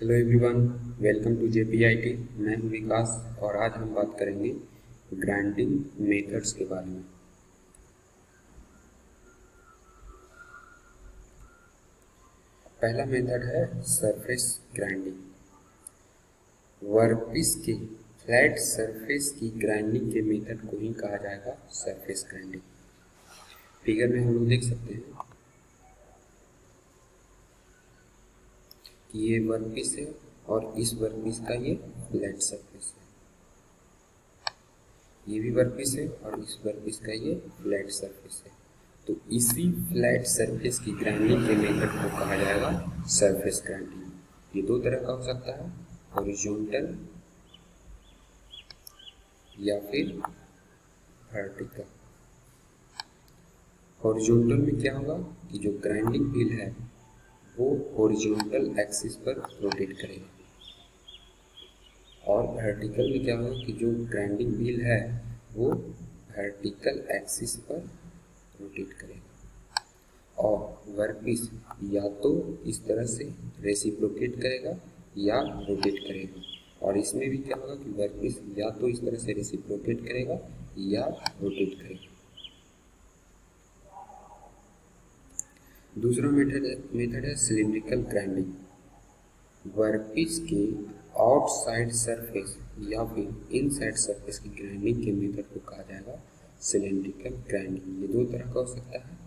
Hello everyone, welcome to JPIT. मैं हूं विकास और आज हम बात करेंगे ग्राइंडिंग मेथड्स के बारे में। पहला मेथड है सरफेस ग्राइंडिंग। वर्कपीस के फ्लैट सरफेस की ग्राइंडिंग के मेथड को ही कहा जाएगा सरफेस ग्राइंडिंग। फिगर में हम लोग देख सकते हैं कि ये वर्कपीस है और इस वर्कपीस का ये फ्लैट सरफेस है। ये भी वर्कपीस है और इस वर्कपीस का ये फ्लैट सरफेस है। तो इसी फ्लैट सरफेस की ग्राइंडिंग के मेथड को कहा जाएगा सरफेस ग्राइंडिंग। ये दो तरह का हो सकता है, हॉरिजॉन्टल या फिर वर्टिकल। हॉरिजॉन्टल में क्या होगा कि जो ग्राइंडिंग व्हील है वो हॉरिजॉन्टल एक्सिस पर रोटेट करेगा, और वर्टिकल में क्या होगा कि जो ग्राइंडिंग व्हील है वो वर्टिकल एक्सिस पर रोटेट करेगा। और वर्कपीस या तो इस तरह से रेसिप्रोकेट करेगा या रोटेट करेगा। और इसमें भी क्या होगा कि वर्कपीस या तो इस तरह से रेसिप्रोकेट करेगा या रोटेट करेगा। दूसरा मेथड है सिलिंड्रिकल ग्राइंडिंग। वर्कपीस के आउटसाइड सरफेस या फिर इनसाइड सरफेस की ग्राइंडिंग के मेथड को कहा जाएगा सिलिंड्रिकल ग्राइंडिंग। ये दो तरह का हो सकता है,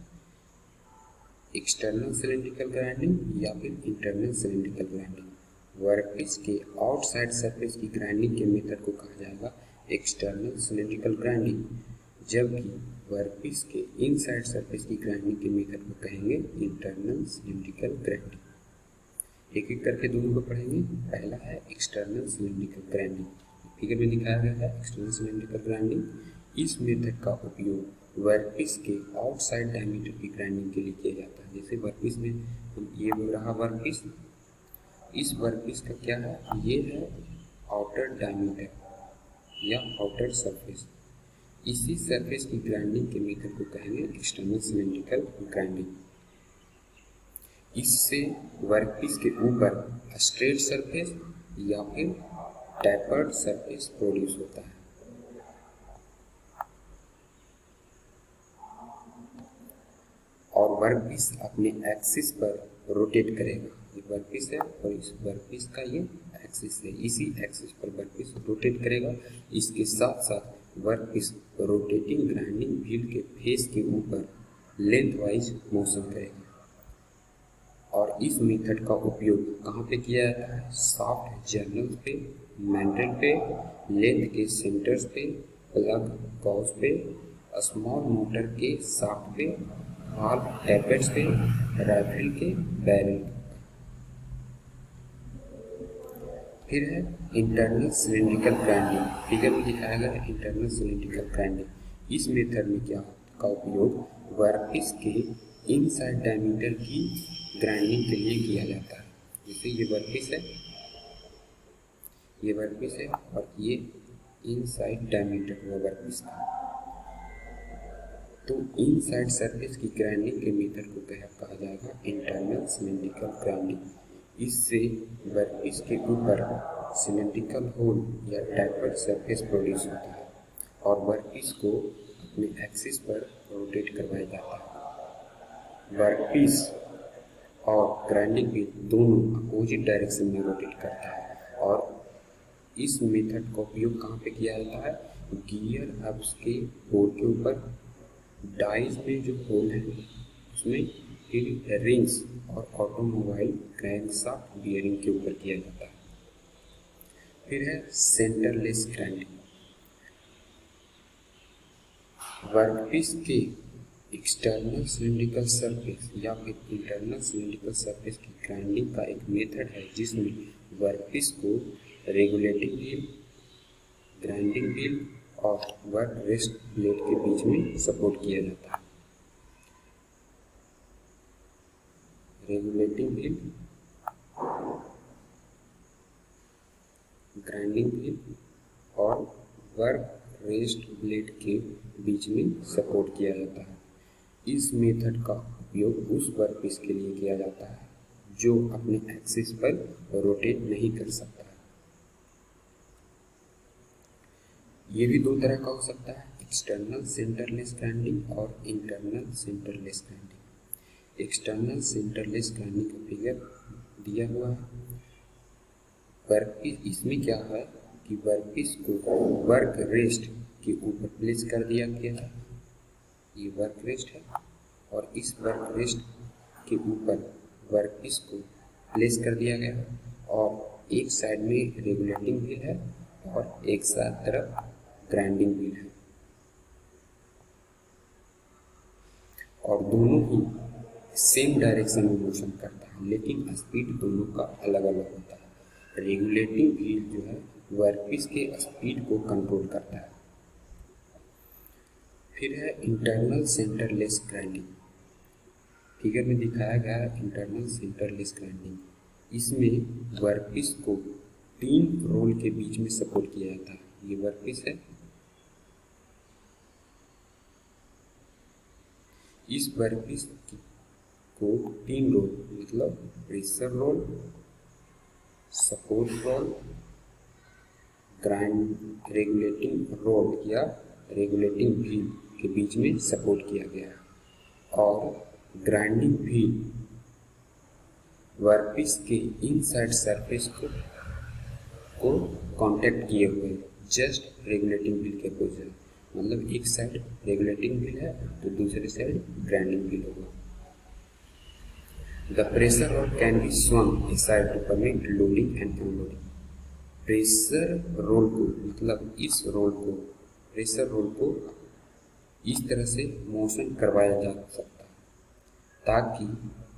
एक्सटर्नल सिलिंड्रिकल ग्राइंडिंग या फिर इंटरनल सिलिंड्रिकल ग्राइंडिंग। वर्कपीस के आउटसाइड सरफेस की ग्राइंडिंग के मेथड को कहा जाएगा एक्सटर्नल सिलिंड्रिकल ग्राइंडिंग, जबकि वर्कपीस के इनसाइड सरफेस की ग्राइंडिंग के मेथड को कहेंगे इंटरनल सिलिंड्रिकल ग्राइंडिंग। एक एक करके दोनों को पढ़ेंगे। पहला है एक्सटर्नल सिलिंड्रिकल ग्राइंडिंग, फिगर में दिखाया गया है एक्सटर्नल सिलिंड्रिकल ग्राइंडिंग। इस मेथड का उपयोग वर्कपीस के आउटसाइड डायमीटर की ग्राइंडिंग के लिए किया जाता है। जैसे वर्कपीस में ये रहा वर्कपीस, इस वर्कपीस का क्या है, ये है आउटर डायमीटर या आउटर सरफेस। इसी सरफेस की ग्राइंडिंग के मेथड को कहेंगे एक्सटर्नल सिलिंड्रिकल ग्राइंडिंग। इससे वर्कपीस के ऊपर स्ट्रेट सरफेस या फिर टैपर्ड सरफेस प्रोड्यूस होता है। और वर्कपीस अपने एक्सिस पर रोटेट करेगा। ये वर्कपीस है और इस वर्कपीस का ये एक्सिस है, इसी एक्सिस पर वर्कपीस रोटेट करेगा। इसके साथ साथ वर्कपीस रोटेटिंग ग्राइंडिंग व्हील के फेस के ऊपर लेंथ वाइज मोशन करेगा। और इस मेथड का उपयोग कहाँ पे किया जाता है, सॉफ्ट जर्नल पे, मैंडल पे, लेंथ के सेंटर्स पे, प्लग गॉज पे, स्मॉल मोटर के शाफ्ट पे, वाल्व टैपेट्स पे, राइफल के बैरल। फिर है इंटरनल सिलिंड्रिकल ग्राइंडिंग, फिगर में दिखाया गया है इंटरनल सिलिंड्रिकल ग्राइंडिंग। इस मेथड में क्या का उपयोग वर्कपीस के इनसाइड डायमीटर की ग्राइंडिंग के लिए किया जाता है। जैसे ये वर्कपीस है, ये वर्कपीस है और ये इनसाइड डायमीटर हुआ वर्कपीस का। तो इनसाइड सरफेस की ग्राइंडिंग के मेथड को कहा जाएगा इंटरनल सिलिंड्रिकल ग्राइंडिंग। इससे वर्कपीस के ऊपर सिलिंड्रिकल होल या टैपर्ड सरफेस प्रोड्यूस होता है और वर्कपीस को अपने एक्सिस पर रोटेट करवाया जाता है। वर्कपीस और ग्राइंडिंग व्हील दोनों अपोजिट डायरेक्शन में रोटेट करता है। और इस मेथड का उपयोग कहाँ पे किया जाता है, गियर हब्स के होल के ऊपर, डाइज में जो होल है उसमें, फिर रिंग्स और ऑटोमोबाइल क्रैंकशाफ्ट बियरिंग के ऊपर किया जाता है। फिर है सेंटरलेस ग्राइंडिंग। वर्कपीस के एक्सटर्नल सिलिंड्रिकल सरफेस या फिर इंटरनल सिलिंड्रिकल सरफेस की ग्राइंडिंग का एक मेथड है जिसमें वर्कपीस को रेगुलेटिंग व्हील, ग्राइंडिंग व्हील और वर्क रेस्ट प्लेट के बीच में सपोर्ट किया जाता है। रेगुलेटिंग व्हील, ग्राइंडिंग व्हील और वर्क रेस्ट ब्लेड के बीच में सपोर्ट किया जाता है। इस मेथड का उपयोग उस वर्कपीस के लिए किया जाता है जो अपने एक्सिस पर रोटेट नहीं कर सकता। ये भी दो तरह का हो सकता है, एक्सटर्नल सेंटरलेस ग्राइंडिंग और internal centreless grinding. External centreless grinding का फिगर दिया हुआ है। वर्कपीस, इसमें क्या है कि वर्कपीस को वर्क रेस्ट के ऊपर प्लेस कर दिया गया है। ये वर्क रेस्ट है और इस वर्क रेस्ट के ऊपर वर्कपीस को प्लेस कर दिया गया है और एक साइड में रेगुलेटिंग व्हील है और एक साइड तरफ ग्राइंडिंग व्हील है और दोनों ही सेम डायरेक्शन में मोशन करता है, लेकिन स्पीड दोनों का अलग अलग होता है। रेगुलेटिंग व्हील जो है वर्कपीस के स्पीड को कंट्रोल करता है। फिर है इंटरनल सेंटरलेस ग्राइंडिंग। फिगर में दिखाया गया है इंटरनल सेंटरलेस ग्राइंडिंग। इसमें वर्कपीस को 3 रोल के बीच में सपोर्ट किया जाता है। ये वर्कपीस है, इस वर्कपीस को 3 रोल मतलब pressure roll, support roll, grind regulating roll या रेगुलेटिंग व्हील के बीच में सपोर्ट किया गया है और ग्राइंडिंग व्हील वर्कपीस के इनसाइड सरफेस को कांटेक्ट किए हुए जस्ट रेगुलेटिंग व्हील के अपोजिट, मतलब एक साइड रेगुलेटिंग व्हील है तो दूसरी साइड ग्राइंडिंग व्हील होगा। The pressure roll can be swung aside to permit loading and unloading। Pressure roll को मतलब इस रोल को, प्रेशर रोल को इस तरह से मोशन करवाया जा सकता है ताकि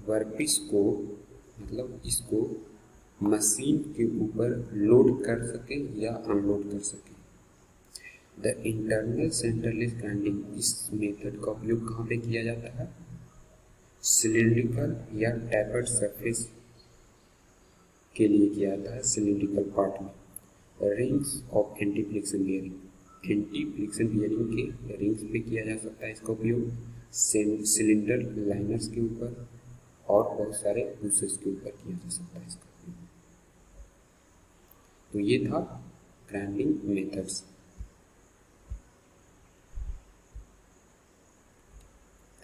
वर्कपीस को मतलब इसको मशीन के ऊपर लोड कर सके या अनलोड कर सके। द इंटरनल सेंटरलेस ग्राइंडिंग, इस मेथड का उपयोग कहाँ पे किया जाता है? सिलिंड्रिकल या टैपर्ड सरफेस के लिए किया जाता है। सिलिंड्रिकल पार्ट में rings of anti friction bearing, anti friction bearing के रिंग्स पे किया जा सकता है इसका उपयोग। सिलेंडर लाइनर्स के ऊपर और बहुत सारे ब्रूसेस के ऊपर किया जा सकता है इसका उपयोग। तो ये था ग्राइंडिंग मेथड्स।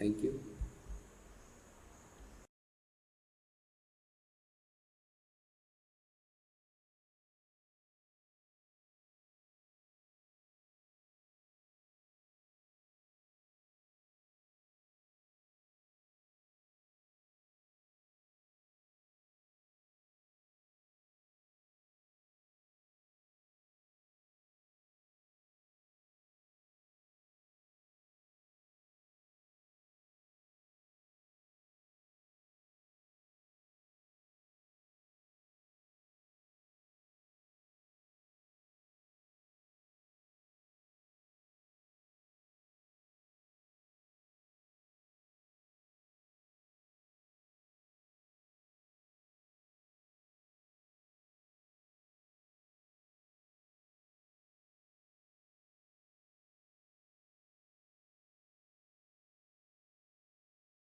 Thank you.